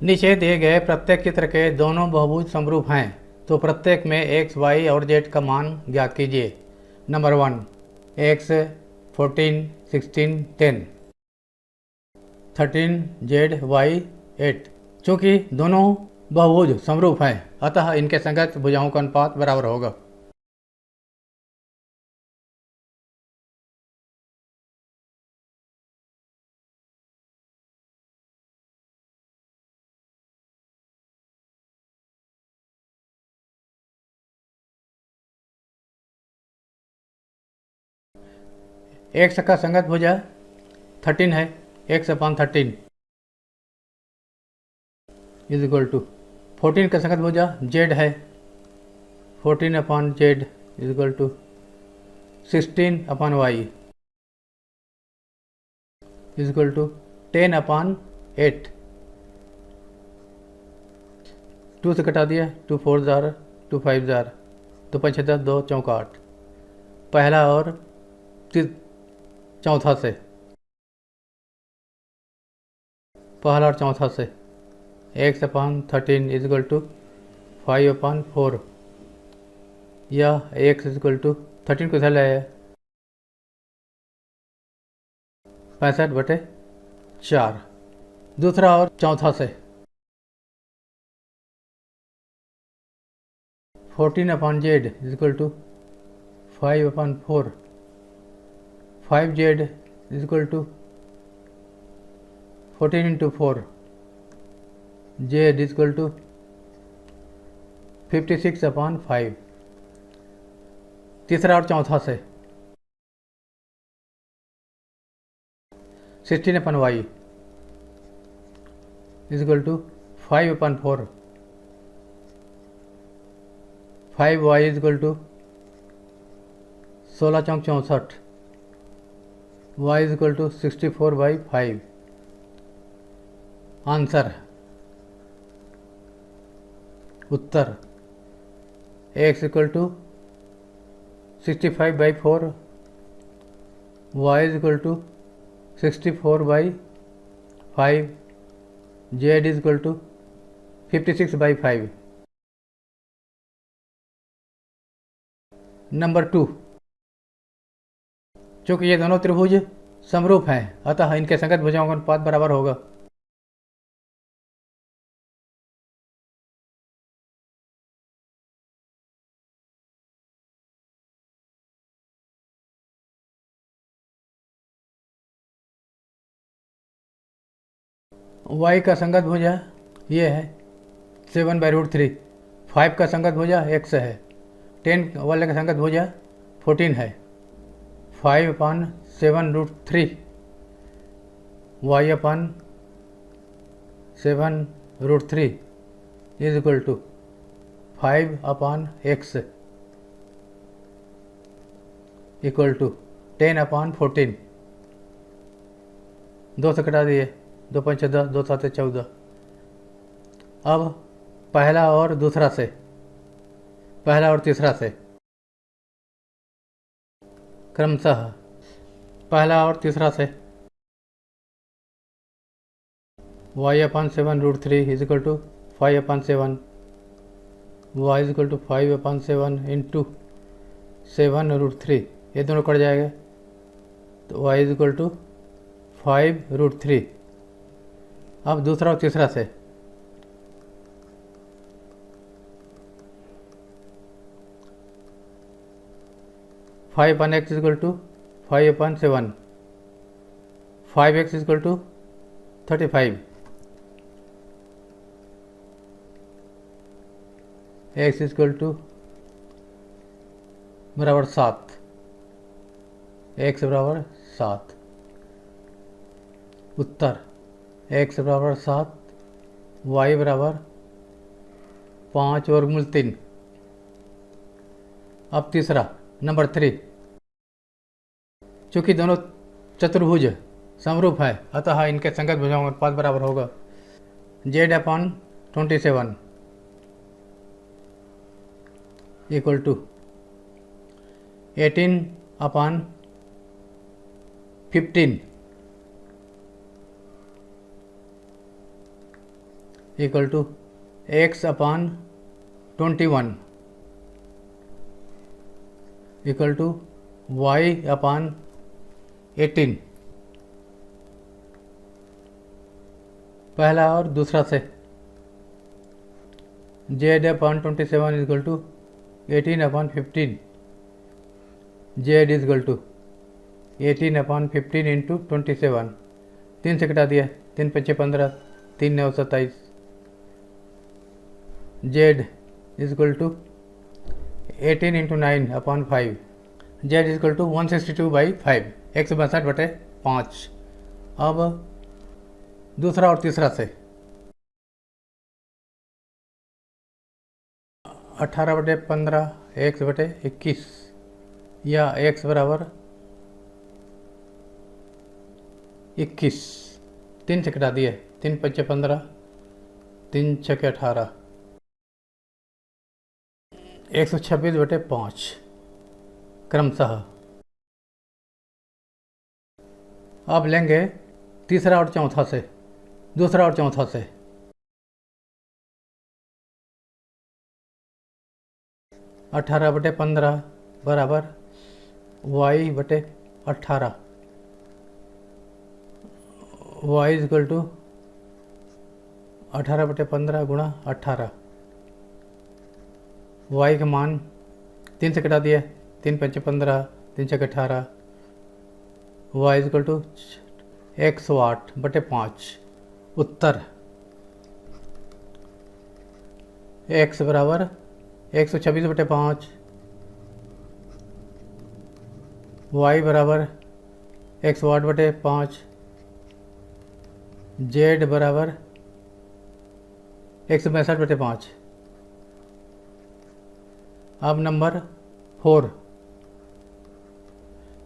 नीचे दिए गए प्रत्येक चित्र के दोनों बहुभुज समरूप हैं, तो प्रत्येक में एक्स, वाई और जेड का मान ज्ञात कीजिए। Number 1, x 14, 16, 10, 13, z y 8। चूँकि दोनों बहुभुज समरूप हैं, अतः इनके संगत भुजाओं का अनुपात बराबर होगा। एक्स का संगत भुजा 13 है, x upon 13 is equal to 14 का संगत भुजा जेड है, 14 upon z is equal to 16 upon y is equal to 10 अपान 8। 2 से कटा दिया, 2 4 जार, 2 5 जार, 2 5 10, 2 चौका 8। पहला और चौथा से, पहला और चौथा से x upon 13 is equal to 5 upon 4, या एक्स इज इक्वल टू 13 को इधर ले आया 65/4। दूसरा और चौथा से 14 upon z is equal to 5 upon 4, 5 z is equal to 14 into 4, z is equal to 56 upon 5। तीसरा और चौथा से 16 upon y is equal to 5 upon 4, 5 y is equal to 16 चौक 64, y is equal to 64/5। Answer, उत्तर x equal to 65/4, y is equal to 64/5, z is equal to 56/5। Number 2, चूँकि ये दोनों त्रिभुज समरूप हैं, अतः इनके संगत भुजाओं का अनुपात बराबर होगा। y का संगत भुजा ये है 7/√3, 5 का संगत भुजा x है, 10 वाले का संगत भुजा 14 है, 5 upon 7√3, y upon 7√3 is equal to 5 upon x equal to 10 upon 14। 2 से कटा दिए, 2 5 10, 2 7 14। अब पहला और दूसरा से, पहला और तीसरा से क्रमशः, पहला और तीसरा से y upon 7√3 is equal to 5 upon 7, y is equal to 5 upon 7 into 7√3, ये दोनों कट जाएगा, तो y इज इक्वल टू 5√3। अब दूसरा और तीसरा से 5 upon x is equal to 5 upon 7, 5x is equal to 35, x is equal to बराबर 7, x बराबर 7। उत्तर x बराबर 7, y बराबर 5/3। अब तीसरा, नंबर 3, चूँकि दोनों चतुर्भुज समरूप है, अतः इनके संगत भुजाओं का अनुपात बराबर होगा। z upon 27 equal to 18 upon 15 equal to x upon 21 equal to y upon 18। पहला और दूसरा से z upon 27 equal to 18 upon 15। z equal to 18 upon 15 into 27। 3 से घटा दिया, 3 5 15, 3 9 27। z equal to 18 into 9 upon 5। z equal to 162/5, 162/5। अब दूसरा और तीसरा से 18/15 x/21 या x बराबर 21। 3 से घटा दिए, 3 5 15, 3 6 18, 126/5 क्रमशः। अब लेंगे तीसरा और चौथा से, दूसरा और चौथा से 18/15 बराबर y/18। y इक्वल टू 18/15 गुणा 18। y का मान 3 से घटा दिया, 3 5 15, 3 6 18, y इक्वल टू 108/5। उत्तर x बराबर 126/5, y बराबर 108/5, z बराबर 162/5। अब नंबर 4,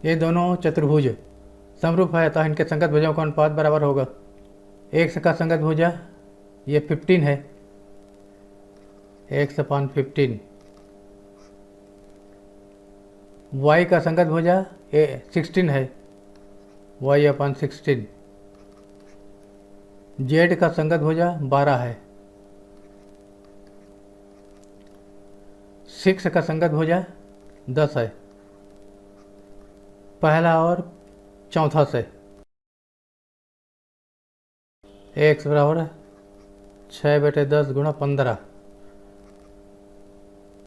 ये दोनों चतुर्भुज समरूप है अतः इनके संगत भुजाओं का अनुपात बराबर होगा। x का संगत भुजा ये 15 है, x अपान 15। y का संगत भुजा 16 है, y अपान 16। z का संगत भुजा 12 है, 6 का संगत भुजा 10 है। पहला और चौथा से x बराबर 6/10 गुणा 15।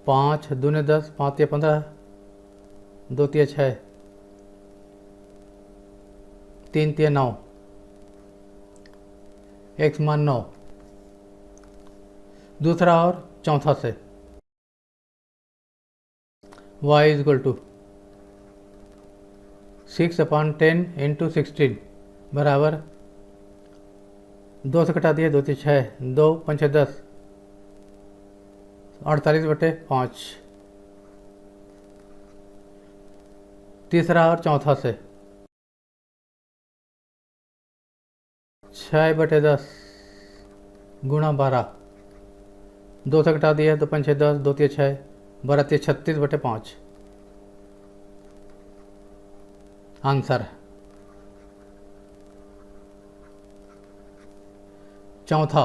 5 दूने 10, 5 या 15, 2 तिया 6, 3 तिया 9, x मान 9। दूसरा और चौथा से y इक्वल टू 6/10 इंटू 16 बराबर 2 से घटा दिए, 2 3 6, 2 5 10, 48/5। तीसरा और चौथा से 6/10 गुणा 12। 2 से घटा दिया, 2 5 10, 2 3 6, 12 3 36/5। आंसर चौथा,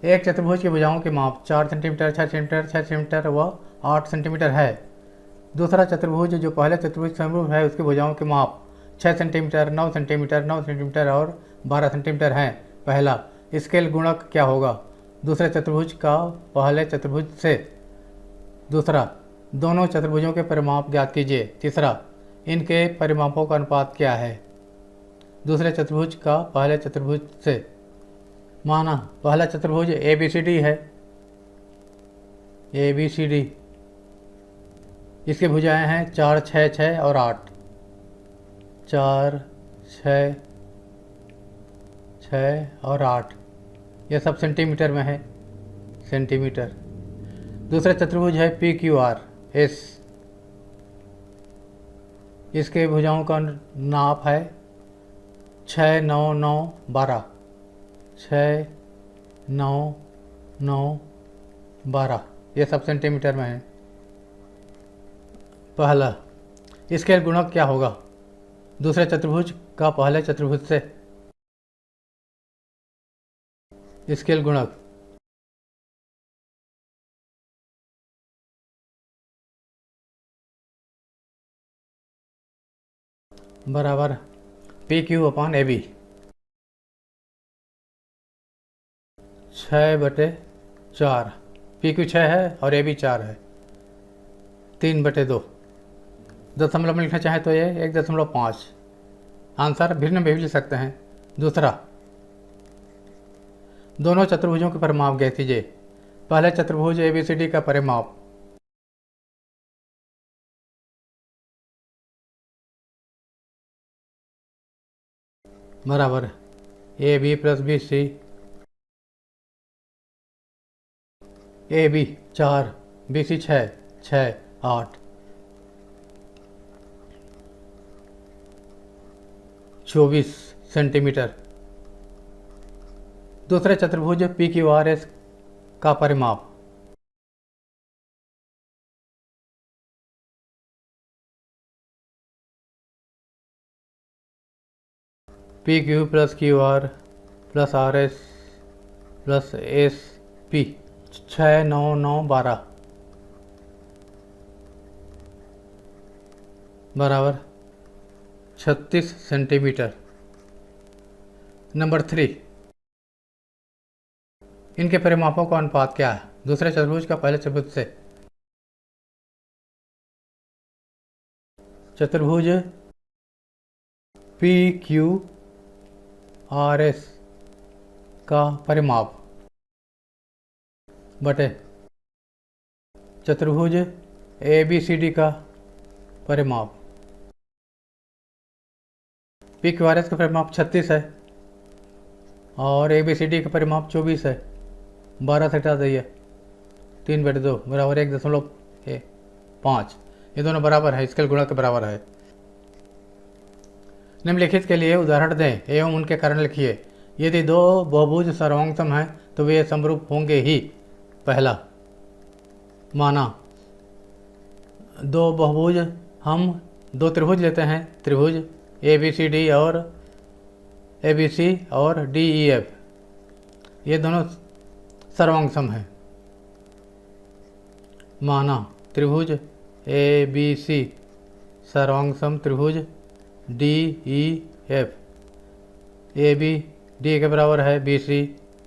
एक चतुर्भुज की भुजाओं के माप 4 सेंटीमीटर, 6 सेंटीमीटर, 6 सेंटीमीटर व 8 सेंटीमीटर है। दूसरा चतुर्भुज जो पहले चतुर्भुज समरूप है उसकी भुजाओं के माप 6 सेंटीमीटर, 9 सेंटीमीटर, 9 सेंटीमीटर और 12 सेंटीमीटर हैं। पहला, स्केल गुणक क्या होगा दूसरे चतुर्भुज का पहले चतुर्भुज से? दूसरा, दोनों चतुर्भुजों के परिमाप ज्ञात कीजिए। तीसरा, इनके परिमापों का अनुपात क्या है दूसरे चतुर्भुज का पहले चतुर्भुज से? माना पहला चतुर्भुज ABCD है, ABCD, इसके भुजाएं हैं 4 6 6 और 8। 4 6 6 और 8, यह सब सेंटीमीटर में है, सेंटीमीटर। दूसरा चतुर्भुज है PQRS, इसके भुजाओं का नाप है 6 9 9 12। 6 9 9 12, ये सब सेंटीमीटर में है। पहला, स्केल गुणक क्या होगा दूसरे चतुर्भुज का पहले चतुर्भुज से? स्केल गुणक बराबर P Q upon A B, 6/4। P Q 6 है और ए बी 4 है, 3/2। दशमलव में लिखना चाहे तो ये 1.5। आंसर भिन्न भी लिख सकते हैं। दूसरा, दोनों चतुर्भुजों के परिमाप ज्ञात कीजिए। पहले चतुर्भुज ए बी सी डी का परिमाप बराबर A B plus B C, A B 4, B C 6, 6, 8, 24 centimetre. दूसरे चतुर्भुज पी क्यू आर एस का परिमाप P Q plus Q R plus R S plus S P, 6, 9, 9, 12 बराबर 36 सेंटीमीटर। नंबर 3, इनके परिमापों का अनुपात क्या है दूसरे चतुर्भुज का पहले चतुर्भुज से। चतुर्भुज पी क्यू आर एस का परिमाप बटे चतुर्भुज ए बी सी डी का परिमाप। पी क्यू आर एस का परिमाप 36 है और ए बी सी डी का परिमाप 24 है। 12 से हटा दिए, 3/2 बराबर 1.5। ये दोनों बराबर है, स्केल गुणा के बराबर है। निम्नलिखित के लिए उदाहरण दें एवं उनके कारण लिखिए। यदि दो बहुभुज सर्वांगसम हैं तो वे समरूप होंगे ही। पहला, माना दो बहुभुज, हम दो त्रिभुज लेते हैं, त्रिभुज ए बी सी डी और ए बी सी और डी ई एफ, ये दोनों सर्वांगसम हैं। माना त्रिभुज ए बी सी सर्वांगसम त्रिभुज D E F, A B D के बराबर है, बी सी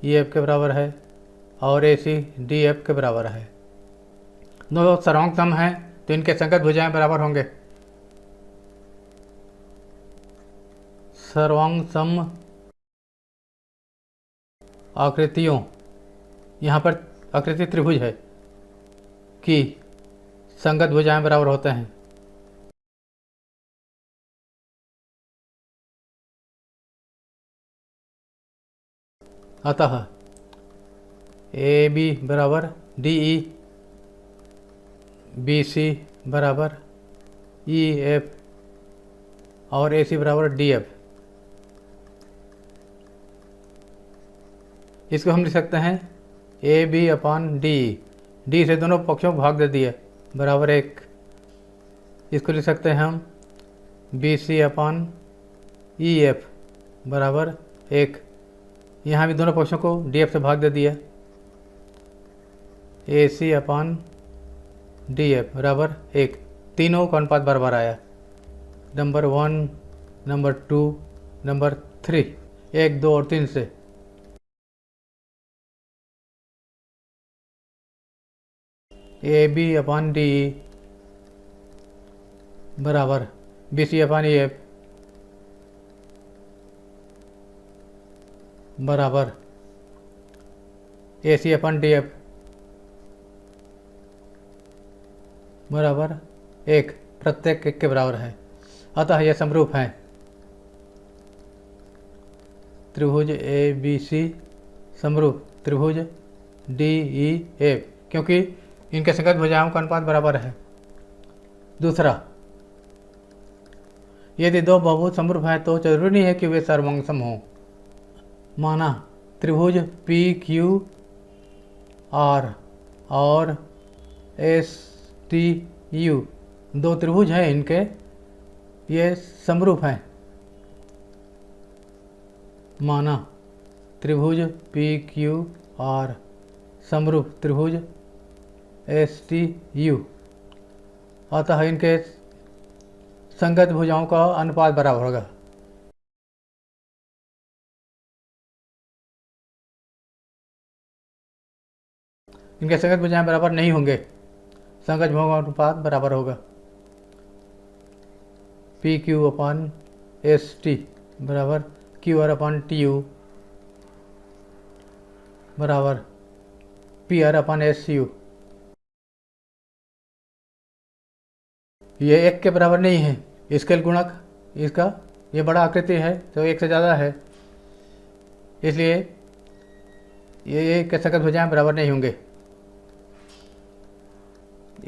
ई एफ के बराबर है और ए सी डी एफ के बराबर है। दोनों सर्वांगसम हैं तो इनके संगत भुजाएं बराबर होंगे। सर्वांगसम आकृतियों, यहाँ पर आकृति त्रिभुज है कि संगत भुजाएं बराबर होते हैं। अतः ए बी बराबर डी ई, बी सी बराबर ई एफ और ए सी बराबर डी एफ। इसको हम लिख सकते हैं A B upon D, D से दोनों पक्षों को भाग दे दिए बराबर 1। इसको लिख सकते हैं हम बी सी अपान ई एफ बराबर 1। यहाँ भी दोनों पक्षों को डी एफ से भाग दे दिया, ए सी अपान डी एफ बराबर 1। तीनों का अनुपात बराबर आया। नंबर 1, नंबर 2, नंबर 3, 1, 2 और 3 से ए बी अपान डी बराबर बी सी अपान ई एफ बराबर ए सी अपान डी एफ बराबर 1, प्रत्येक 1 के बराबर है। अतः यह समरूप हैं। त्रिभुज ए बी सी समरूप त्रिभुज डी ई एफ, क्योंकि इनके संगत भुजाओं का अनुपात बराबर है। दूसरा, यदि दो बहुभुज समरूप हैं तो जरूरी नहीं है कि वे सर्वांगसम हों। माना त्रिभुज पी क्यू आर और एस टी यू, दो त्रिभुज हैं, इनके ये समरूप हैं। माना त्रिभुज पी क्यू आर समरूप त्रिभुज एस टी यू, अतः इनके संगत भुजाओं का अनुपात बराबर होगा। इनके संगत भुजाएं बराबर नहीं होंगे, संगत भुजाओं का अनुपात बराबर होगा। पी क्यू अपान एस टी बराबर Q R upon T U बराबर P R upon S U. ये एक के बराबर नहीं है। स्केल गुणक इसका ये बड़ा आकृति है तो एक से ज़्यादा है, इसलिए ये के संगत भुजाएं बराबर नहीं होंगे।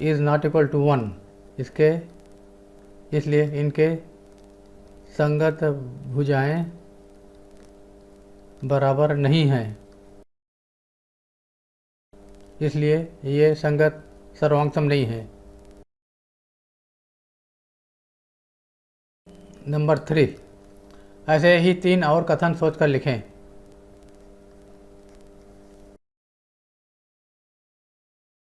इज़ नॉट इक्वल टू 1, इसलिए इनके संगत भुजाएं बराबर नहीं हैं, इसलिए ये संगत सर्वांग सम नहीं है। नंबर 3, ऐसे ही 3 और कथन सोचकर लिखें।